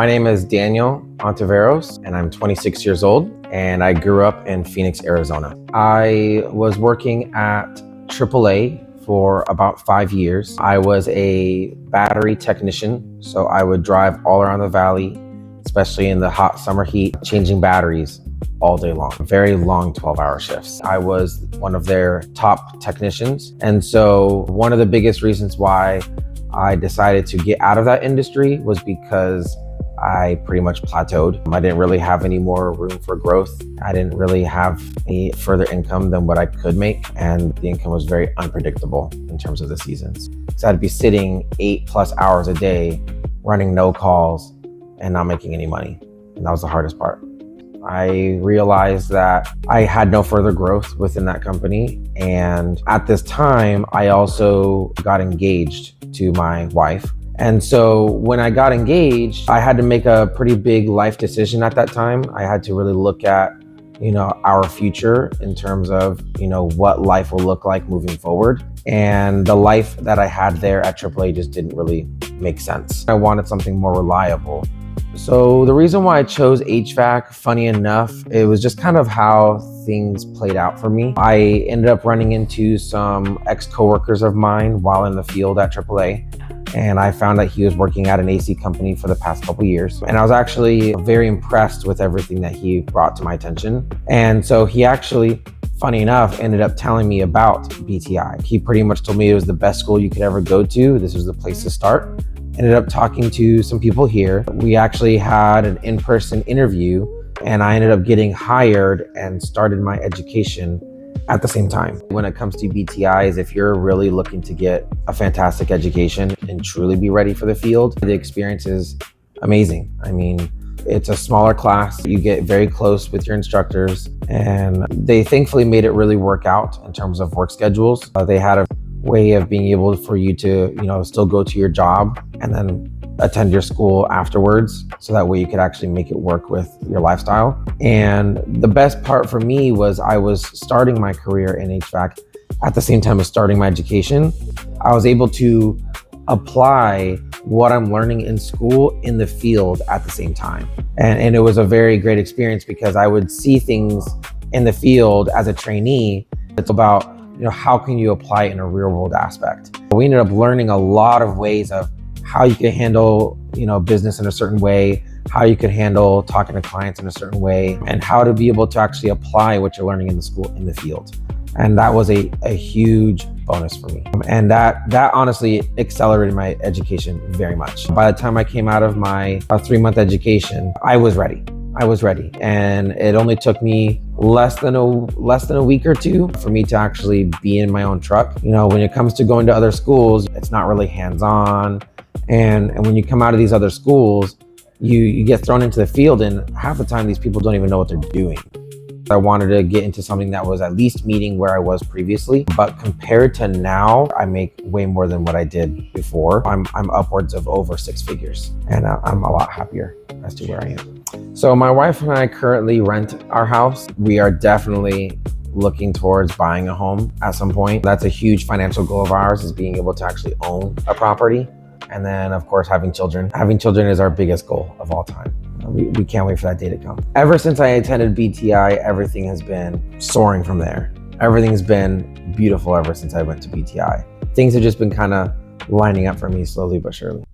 My name is Daniel Ontiveros, and I'm 26 years old, and I grew up in Phoenix, Arizona. I was working at AAA for about 5 years. I was a battery technician, so I would drive all around the valley, especially in the hot summer heat, changing batteries all day long. Very long 12-hour shifts. I was one of their top technicians, and so one of the biggest reasons why I decided to get out of that industry was because I pretty much plateaued. I didn't really have any more room for growth. I didn't really have any further income than what I could make, and the income was very unpredictable in terms of the seasons. So I'd be sitting 8+ hours a day, running no calls and not making any money. And that was the hardest part. I realized that I had no further growth within that company. And at this time, I also got engaged to my wife. And so when I got engaged, I had to make a pretty big life decision at that time. I had to really look at, our future in terms of, what life will look like moving forward. And the life that I had there at AAA just didn't really make sense. I wanted something more reliable. So the reason why I chose HVAC, funny enough, it was just kind of how things played out for me. I ended up running into some ex-coworkers of mine while in the field at AAA. And I found that he was working at an AC company for the past couple years. And I was actually very impressed with everything that he brought to my attention. And so he actually, funny enough, ended up telling me about BTI. He pretty much told me it was the best school you could ever go to. This was the place to start. Ended up talking to some people here. We actually had an in-person interview, and I ended up getting hired and started my education at the same time. When it comes to BTIs, if you're really looking to get a fantastic education and truly be ready for the field, the experience is amazing. I mean, it's a smaller class. You get very close with your instructors, and they thankfully made it really work out in terms of work schedules. They had a way of being able for you to, still go to your job and then attend your school afterwards. So that way you could actually make it work with your lifestyle. And the best part for me was I was starting my career in HVAC at the same time as starting my education. I was able to apply what I'm learning in school in the field at the same time. And it was a very great experience because I would see things in the field as a trainee. It's about, how can you apply it in a real world aspect? We ended up learning a lot of ways of how you could handle, business in a certain way, how you could handle talking to clients in a certain way, and how to be able to actually apply what you're learning in the school in the field. And that was a huge bonus for me. And that honestly accelerated my education very much. By the time I came out of my 3-month education, I was ready. And it only took me less than a week or two for me to actually be in my own truck. When it comes to going to other schools, it's not really hands-on. And when you come out of these other schools, you get thrown into the field, and half the time these people don't even know what they're doing. I wanted to get into something that was at least meeting where I was previously, but compared to now, I make way more than what I did before. I'm upwards of over 6 figures, and I'm a lot happier as to where I am. So my wife and I currently rent our house. We are definitely looking towards buying a home at some point. That's a huge financial goal of ours, is being able to actually own a property. And then, of course, having children. Having children is our biggest goal of all time. We can't wait for that day to come. Ever since I attended BTI, everything has been soaring from there. Everything's been beautiful ever since I went to BTI. Things have just been kind of lining up for me slowly but surely.